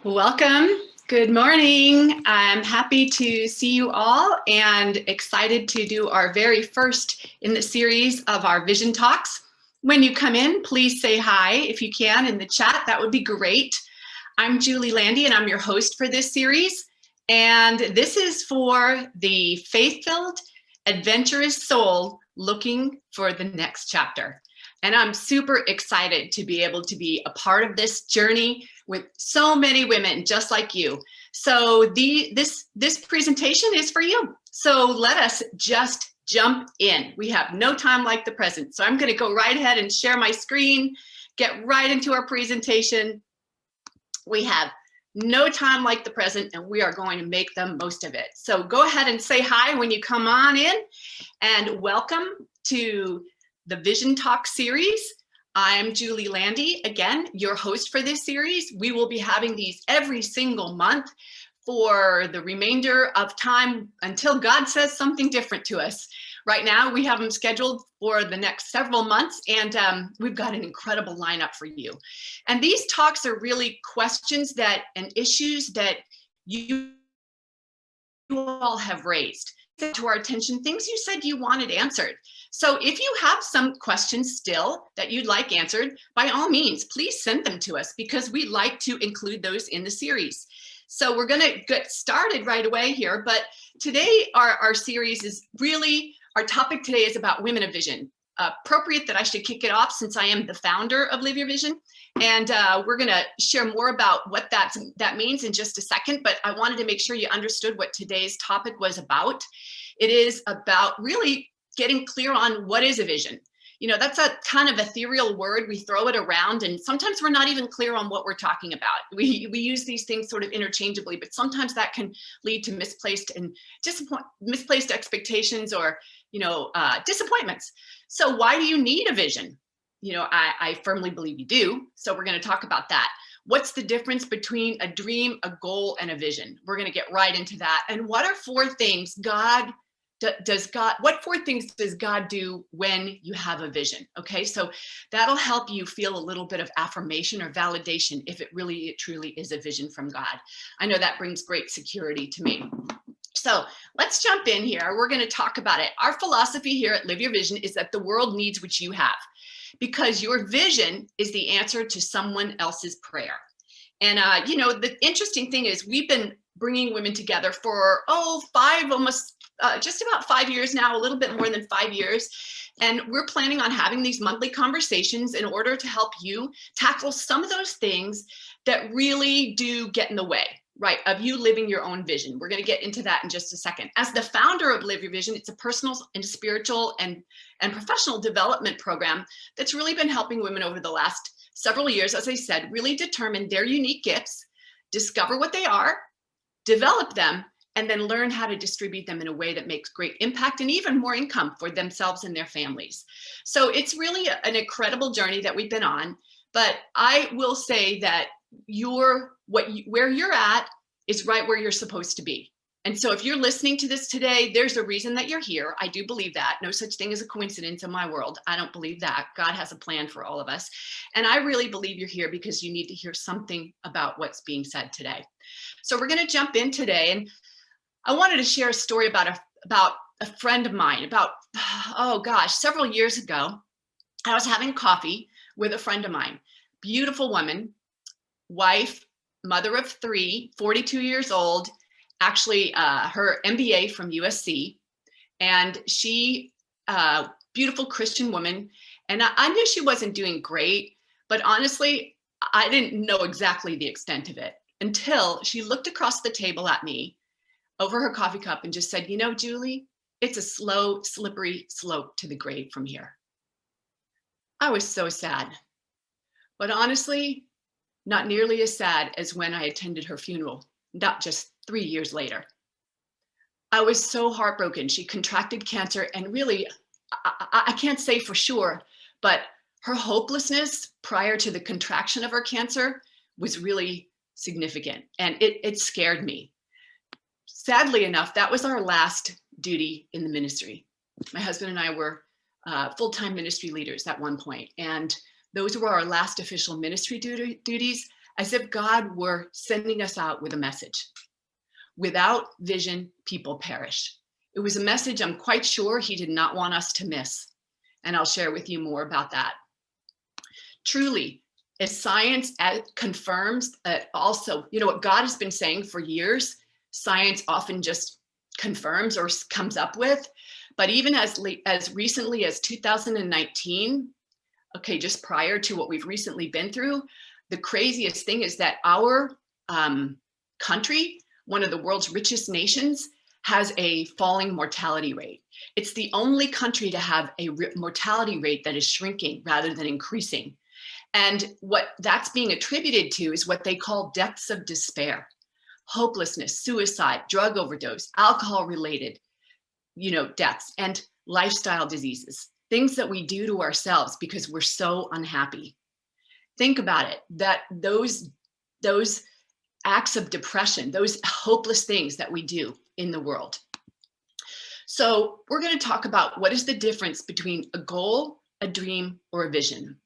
Welcome. Good morning. I'm happy to see you all and excited to do our very first in the series of our vision talks. When you come in, please say hi if you can in the chat. That would be great. I'm Julie Landy and I'm your host for this series. And this is for the faith-filled, adventurous soul looking for the next chapter. And I'm super excited to be able to be a part of this journey with so many women just like you. So this presentation is for you. So let us just jump in. We have no time like the present. So I'm going to go right ahead and share my screen, get right into our presentation. We have no time like the present, and we are going to make the most of it. So go ahead and say hi when you come on in, and welcome to the Vision Talk series. I'm Julie Landy, again, your host for this series. We will be having these every single month for the remainder of time until God says something different to us. Right now, we have them scheduled for the next several months, and we've got an incredible lineup for you. And these talks are really questions and issues that you all have raised to our attention, things you said you wanted answered. So if you have some questions still that you'd like answered, by all means, please send them to us because we like to include those in the series. So we're going to get started right away here. But today, our series is really, our topic today is about women of vision. Appropriate that I should kick it off since I am the founder of Live Your Vision. And we're going to share more about what that means in just a second. But I wanted to make sure you understood what today's topic was about. It is about really getting clear on what is a vision. You know, that's a kind of ethereal word. We throw it around and sometimes we're not even clear on what we're talking about. We use these things sort of interchangeably, but sometimes that can lead to misplaced expectations or, disappointments. So why do you need a vision? I firmly believe you do. So we're going to talk about that. What's the difference between a dream, a goal, and a vision? We're going to get right into that. And what are four things what four things does God do when you have a vision? Okay, so that'll help you feel a little bit of affirmation or validation if it truly is a vision from God. I know that brings great security to me. So let's jump in here. We're going to talk about it. Our philosophy here at Live Your Vision is that the world needs what you have, because your vision is the answer to someone else's prayer. And, the interesting thing is we've been bringing women together for, just about 5 years now, a little bit more than 5 years. And we're planning on having these monthly conversations in order to help you tackle some of those things that really do get in the way, right, of you living your own vision. We're going to get into that in just a second. As the founder of Live Your Vision, it's a personal and spiritual and professional development program that's really been helping women over the last several years, as I said, really determine their unique gifts, discover what they are, develop them, and then learn how to distribute them in a way that makes great impact and even more income for themselves and their families. So it's really an incredible journey that we've been on. But I will say that where you're at is right where you're supposed to be. And so if you're listening to this today, there's a reason that you're here. I do believe that. No such thing as a coincidence in my world. I don't believe that. God has a plan for all of us. And I really believe you're here because you need to hear something about what's being said today. So we're going to jump in today. And I wanted to share a story about a friend of mine several years ago. I was having coffee with a friend of mine, beautiful woman, wife, mother of 3, 42 years old, actually her MBA from USC, and she, beautiful Christian woman. And I knew she wasn't doing great, but honestly, I didn't know exactly the extent of it until she looked across the table at me over her coffee cup and just said, Julie, it's a slow, slippery slope to the grave from here. I was so sad, but honestly, not nearly as sad as when I attended her funeral, not just 3 years later. I was so heartbroken. She contracted cancer, and really, I can't say for sure, but her hopelessness prior to the contraction of her cancer was really significant, and it scared me. Sadly enough, that was our last duty in the ministry. My husband and I were full-time ministry leaders at one point, and those were our last official ministry duties. as if God were sending us out with a message. Without vision, people perish. It was a message I'm quite sure he did not want us to miss. And I'll share with you more about that. Truly, as science confirms also, what God has been saying for years, science often just confirms or comes up with. But even as recently as 2019, okay, just prior to what we've recently been through, the craziest thing is that our country, one of the world's richest nations, has a falling mortality rate. It's the only country to have a mortality rate that is shrinking rather than increasing. And what that's being attributed to is what they call deaths of despair, hopelessness, suicide, drug overdose, alcohol-related, deaths, and lifestyle diseases, things that we do to ourselves because we're so unhappy. Think about it, that those acts of depression, those hopeless things that we do in the world. So we're going to talk about what is the difference between a goal, a dream, or a vision.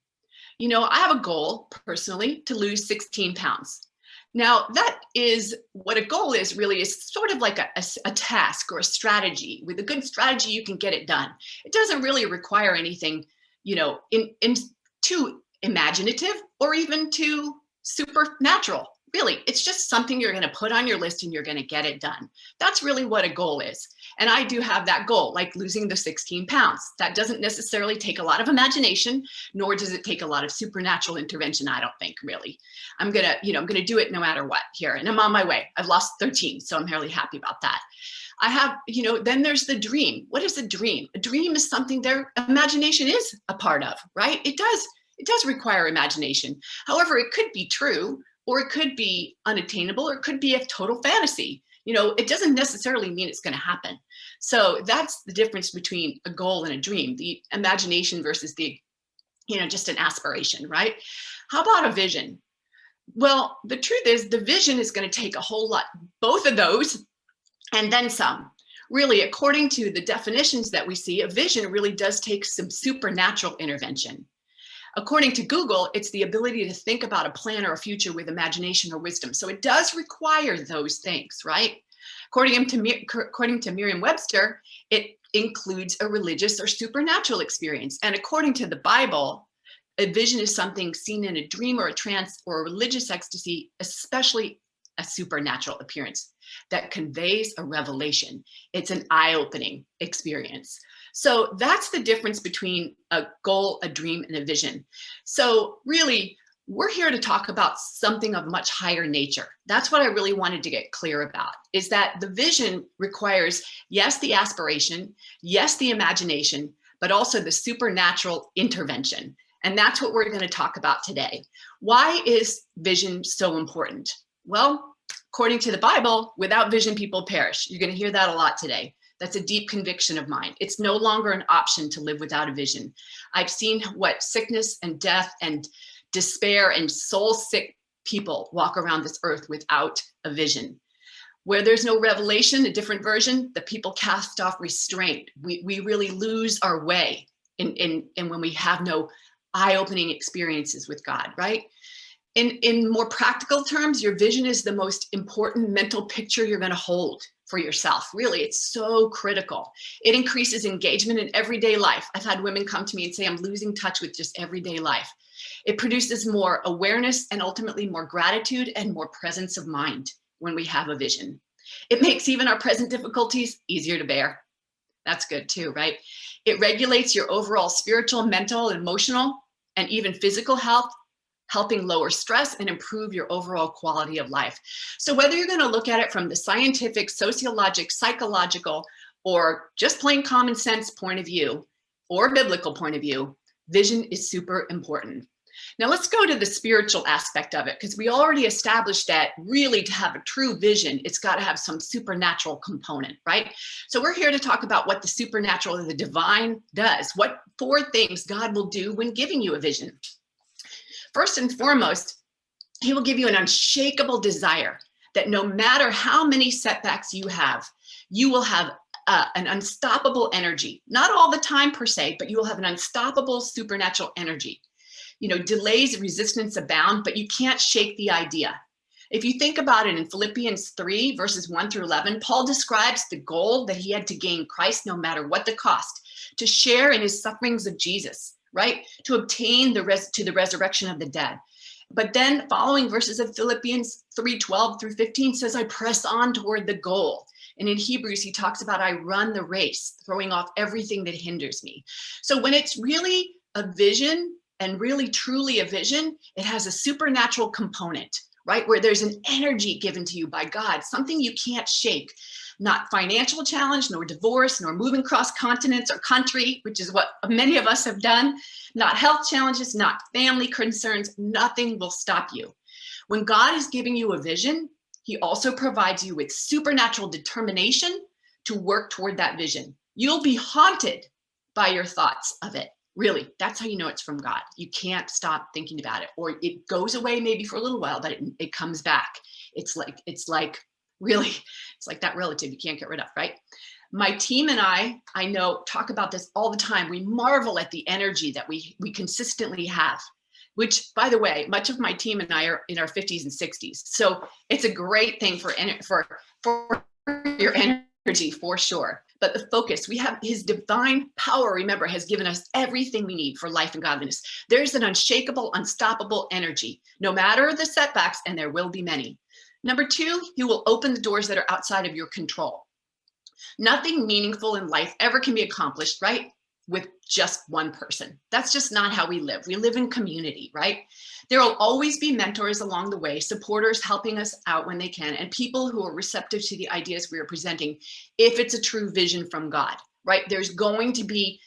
I have a goal personally to lose 16 pounds. Now, that is what a goal is really, is sort of like a task or a strategy. With a good strategy, you can get it done. It doesn't really require anything, in too imaginative or even too supernatural. Really, it's just something you're going to put on your list and you're going to get it done. That's really what a goal is. And I do have that goal, like losing the 16 pounds. That doesn't necessarily take a lot of imagination, nor does it take a lot of supernatural intervention, I don't think, really. I'm going to do it no matter what here. And I'm on my way. I've lost 13, so I'm really happy about that. I have, then there's the dream. What is a dream? A dream is something their imagination is a part of, right? It does require imagination. However, it could be true, or it could be unattainable, or it could be a total fantasy. It doesn't necessarily mean it's going to happen. So that's the difference between a goal and a dream, the imagination versus the, just an aspiration, right? How about a vision? Well, the truth is the vision is going to take a whole lot, both of those, and then some. Really, according to the definitions that we see, a vision really does take some supernatural intervention. According to Google, it's the ability to think about a plan or a future with imagination or wisdom. So it does require those things, right? According to Merriam-Webster, it includes a religious or supernatural experience. And according to the Bible, a vision is something seen in a dream or a trance or a religious ecstasy, especially a supernatural appearance that conveys a revelation. It's an eye-opening experience. So that's the difference between a goal, a dream, and a vision. So really, we're here to talk about something of much higher nature. That's what I really wanted to get clear about, is that the vision requires, yes, the aspiration, yes, the imagination, but also the supernatural intervention. And that's what we're going to talk about today. Why is vision so important? Well, according to the Bible, without vision, people perish. You're going to hear that a lot today. That's a deep conviction of mine. It's no longer an option to live without a vision. I've seen what sickness and death and despair and soul sick people walk around this earth without a vision. Where there's no revelation, a different version, the people cast off restraint. We really lose our way in when we have no eye-opening experiences with God, right? In more practical terms, your vision is the most important mental picture you're going to hold for yourself. Really, it's so critical. It increases engagement in everyday life. I've had women come to me and say, I'm losing touch with just everyday life. It produces more awareness and ultimately more gratitude and more presence of mind when we have a vision. It makes even our present difficulties easier to bear. That's good too, right? It regulates your overall spiritual, mental, emotional, and even physical health, helping lower stress and improve your overall quality of life. So whether you're going to look at it from the scientific, sociologic, psychological, or just plain common sense point of view, or biblical point of view, vision is super important. Now let's go to the spiritual aspect of it, because we already established that really to have a true vision, it's got to have some supernatural component, right? So we're here to talk about what the supernatural or the divine does, what 4 things God will do when giving you a vision. First and foremost, he will give you an unshakable desire that no matter how many setbacks you will have an unstoppable energy. Not all the time per se, but you will have an unstoppable supernatural energy. Delays, resistance abound, but you can't shake the idea. If you think about it, in Philippians 3, verses 1 through 11, Paul describes the goal that he had to gain Christ no matter what the cost, to share in his sufferings of Jesus, right? To obtain the resurrection of the dead. But then following verses of Philippians 3:12 through 15 says, I press on toward the goal. And in Hebrews, he talks about, I run the race, throwing off everything that hinders me. So when it's really a vision, and really truly a vision, it has a supernatural component, right? Where there's an energy given to you by God, something you can't shake. Not financial challenge, nor divorce, nor moving across continents or country, which is what many of us have done. Not health challenges, not family concerns. Nothing will stop you. When God is giving you a vision, he also provides you with supernatural determination to work toward that vision. You'll be haunted by your thoughts of it. Really, that's how you know it's from God. You can't stop thinking about it, or it goes away maybe for a little while, but it comes back. It's like that relative you can't get rid of, right? My team and I know, talk about this all the time. We marvel at the energy that we consistently have, which, by the way, much of my team and I are in our 50s and 60s. So it's a great thing for your energy, for sure. But the focus, we have his divine power, remember, has given us everything we need for life and godliness. There's an unshakable, unstoppable energy, no matter the setbacks, and there will be many. Number two, he will open the doors that are outside of your control. Nothing meaningful in life ever can be accomplished, right, with just one person. That's just not how we live. We live in community, right? There will always be mentors along the way, supporters helping us out when they can, and people who are receptive to the ideas we are presenting, if it's a true vision from God, right? There's going to be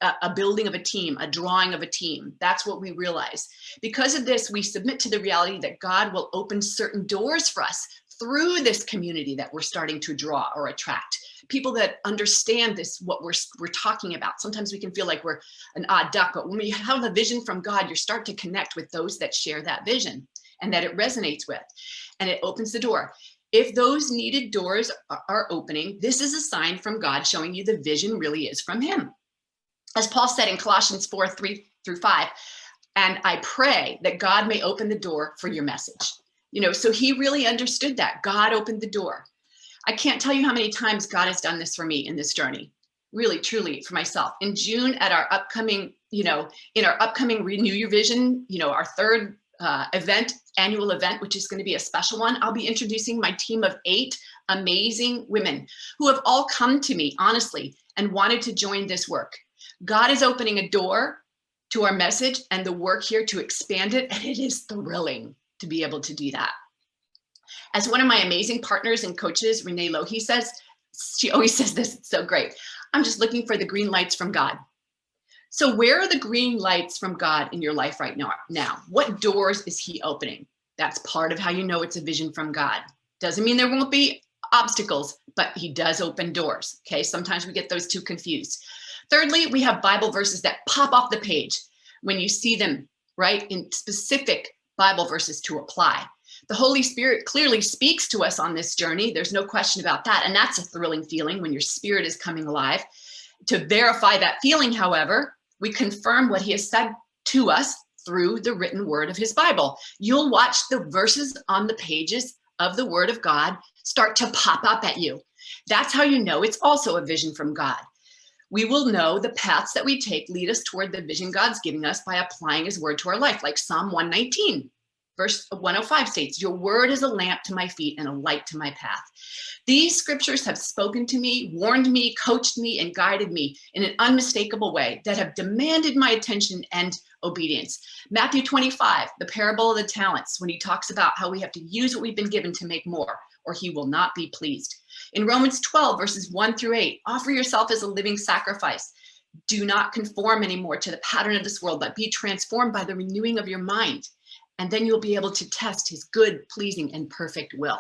a building of a team, a drawing of a team. That's what we realize. Because of this, we submit to the reality that God will open certain doors for us through this community that we're starting to draw or attract. People that understand this, what we're talking about. Sometimes we can feel like we're an odd duck, but when we have a vision from God, you start to connect with those that share that vision and that it resonates with, and it opens the door. If those needed doors are opening, this is a sign from God showing you the vision really is from him. As Paul said in Colossians 4:3-5, and I pray that God may open the door for your message. So he really understood that. God opened the door. I can't tell you how many times God has done this for me in this journey. Really, truly, for myself. In June, at our upcoming, in our upcoming Renew Your Vision, our third annual event, which is going to be a special one, I'll be introducing my team of 8 amazing women who have all come to me, honestly, and wanted to join this work. God is opening a door to our message and the work here to expand it, and it is thrilling to be able to do that. As one of my amazing partners and coaches, Renee Lohi says, she always says this, it's so great, I'm just looking for the green lights from God. So where are the green lights from God in your life right now? What doors is he opening? That's part of how you know it's a vision from God. Doesn't mean there won't be obstacles, but he does open doors, okay? Sometimes we get those two confused. Thirdly, we have Bible verses that pop off the page when you see them, right, in specific Bible verses to apply. The Holy Spirit clearly speaks to us on this journey. There's no question about that. And that's a thrilling feeling when your spirit is coming alive. To verify that feeling, however, we confirm what he has said to us through the written word of his Bible. You'll watch the verses on the pages of the word of God start to pop up at you. That's how you know it's also a vision from God. We will know the paths that we take lead us toward the vision God's giving us by applying his word to our life, like Psalm 119. Verse 105 states, your word is a lamp to my feet and a light to my path. These scriptures have spoken to me, warned me, coached me, and guided me in an unmistakable way that have demanded my attention and obedience. Matthew 25, the parable of the talents, when he talks about how we have to use what we've been given to make more, or he will not be pleased. In Romans 12, verses 1-8, offer yourself as a living sacrifice. Do not conform anymore to the pattern of this world, but be transformed by the renewing of your mind. And then you'll be able to test his good, pleasing, and perfect will.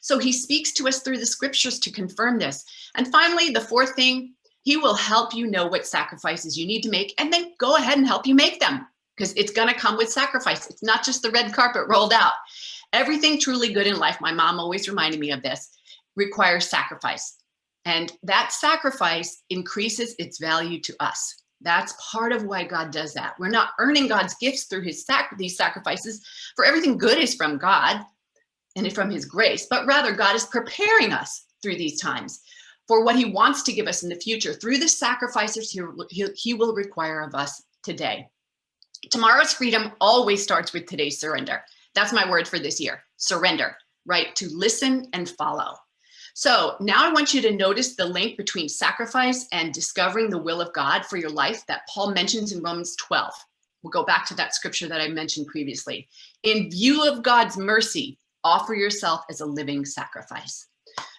So he speaks to us through the scriptures to confirm this. And finally, the fourth thing, he will help you know what sacrifices you need to make, and then go ahead and help you make them, because it's going to come with sacrifice. It's not just the red carpet rolled out. Everything truly good in life, my mom always reminded me of this, requires sacrifice. And that sacrifice increases its value to us. That's part of why God does that. We're not earning God's gifts through these sacrifices, for everything good is from God and from his grace, but rather God is preparing us through these times for what he wants to give us in the future through the sacrifices he will require of us today. Tomorrow's freedom always starts with today's surrender. That's my word for this year, surrender, right? To listen and follow. So now I want you to notice the link between sacrifice and discovering the will of God for your life that Paul mentions in Romans 12. We'll go back to that scripture that I mentioned previously. In view of God's mercy, offer yourself as a living sacrifice.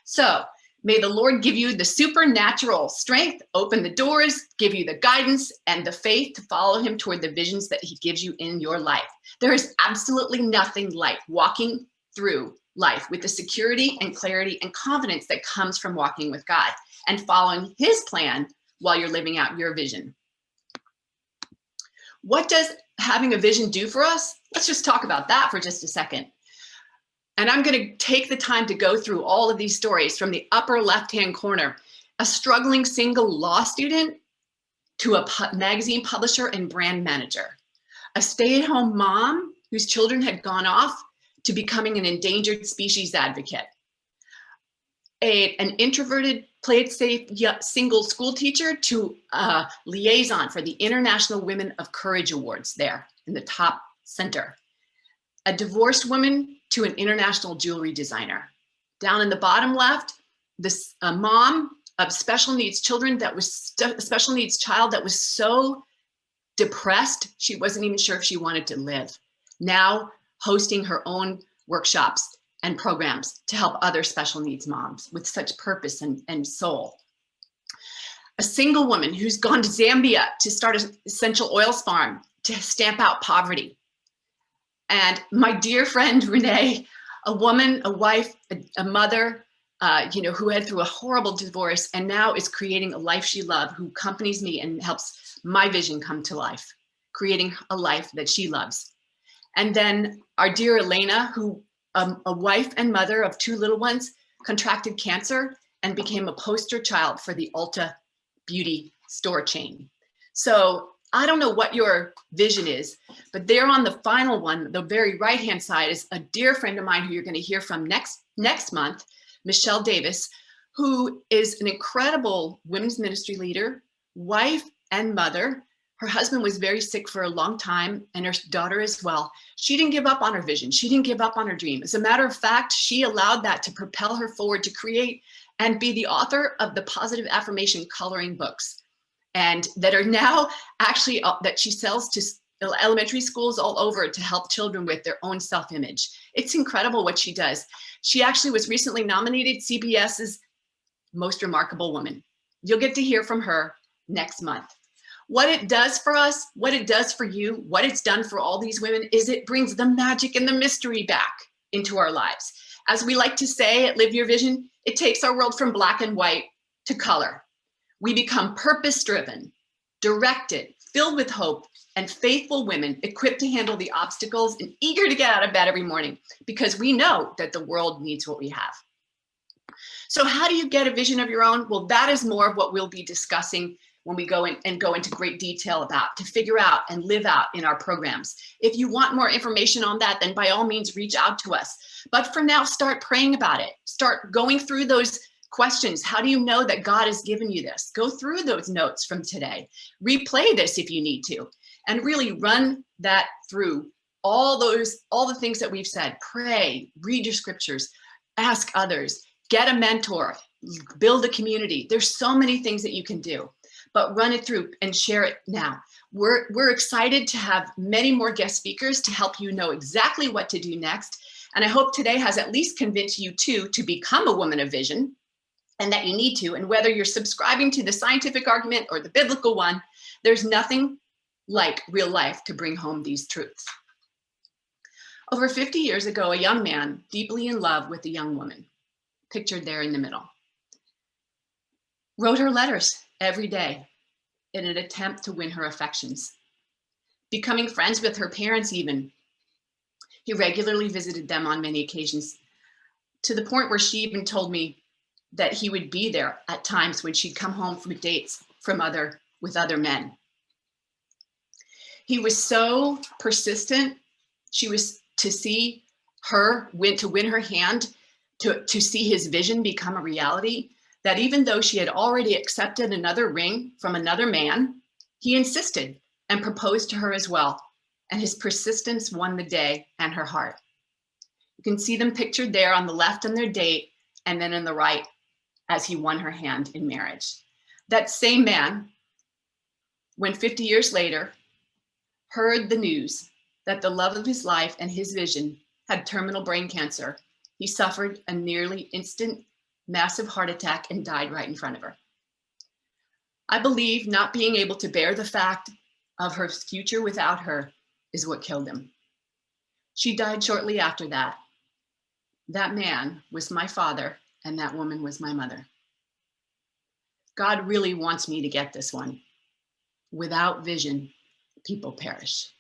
So may the Lord give you the supernatural strength, open the doors, give you the guidance and the faith to follow him toward the visions that he gives you in your life. There is absolutely nothing like walking through life with the security and clarity and confidence that comes from walking with God and following his plan while you're living out your vision. What does having a vision do for us? Let's just talk about that for just a second. And I'm going to take the time to go through all of these stories from the upper left-hand corner, a struggling single law student to a magazine publisher and brand manager, a stay-at-home mom whose children had gone off to becoming an endangered species advocate, an introverted, play-it-safe single school teacher to a liaison for the International Women of Courage Awards there in the top center, a divorced woman to an international jewelry designer. Down in the bottom left, a mom of special needs children that was a special needs child that was so depressed, she wasn't even sure if she wanted to live. Now hosting her own workshops and programs to help other special needs moms with such purpose and soul. A single woman who's gone to Zambia to start an essential oils farm to stamp out poverty. And my dear friend, Renee, a woman, a wife, a mother, who had through a horrible divorce and now is creating a life she loved, who accompanies me and helps my vision come to life, creating a life that she loves. And then our dear Elena, who a wife and mother of 2 little ones, contracted cancer and became a poster child for the Ulta beauty store chain. So I don't know what your vision is, but there on the final one, the very right-hand side, is a dear friend of mine who you're going to hear from next month, Michelle Davis, who is an incredible women's ministry leader, wife and mother. Her husband was very sick for a long time, and her daughter as well. She didn't give up on her vision. She didn't give up on her dream. As a matter of fact, she allowed that to propel her forward to create and be the author of the positive affirmation coloring books, and that are now actually that she sells to elementary schools all over to help children with their own self-image. It's incredible what she does. She actually was recently nominated CBS's Most Remarkable Woman. You'll get to hear from her next month. What it does for us, what it does for you, what it's done for all these women is it brings the magic and the mystery back into our lives. As we like to say at Live Your Vision, it takes our world from black and white to color. We become purpose-driven, directed, filled with hope, and faithful women equipped to handle the obstacles and eager to get out of bed every morning because we know that the world needs what we have. So how do you get a vision of your own? Well, that is more of what we'll be discussing when we go into great detail about to figure out and live out in our programs. If you want more information on that, then by all means, reach out to us. But for now, start praying about it. Start going through those questions. How do you know that God has given you this? Go through those notes from today. Replay this if you need to, and really run that through all the things that we've said. Pray, read your scriptures, ask others, get a mentor, build a community. There's so many things that you can do. But run it through and share it now. We're excited to have many more guest speakers to help you know exactly what to do next. And I hope today has at least convinced you to become a woman of vision, and that you need to. And whether you're subscribing to the scientific argument or the biblical one, there's nothing like real life to bring home these truths. Over 50 years ago, a young man deeply in love with a young woman, pictured there in the middle, wrote her letters every day in an attempt to win her affections. Becoming friends with her parents even, he regularly visited them on many occasions, to the point where she even told me that he would be there at times when she'd come home from dates with other men. He was so persistent. She was to see her to win her hand, to see his vision become a reality, that even though she had already accepted another ring from another man, he insisted and proposed to her as well. And his persistence won the day and her heart. You can see them pictured there on the left on their date, and then on the right as he won her hand in marriage. That same man, when 50 years later, heard the news that the love of his life and his vision had terminal brain cancer, he suffered a nearly instant massive heart attack and died right in front of her. I believe not being able to bear the fact of her future without her is what killed him. She died shortly after that. That man was my father, and that woman was my mother. God really wants me to get this one. Without vision, people perish.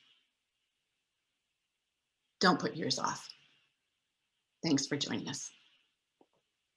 Don't put yours off. Thanks for joining us.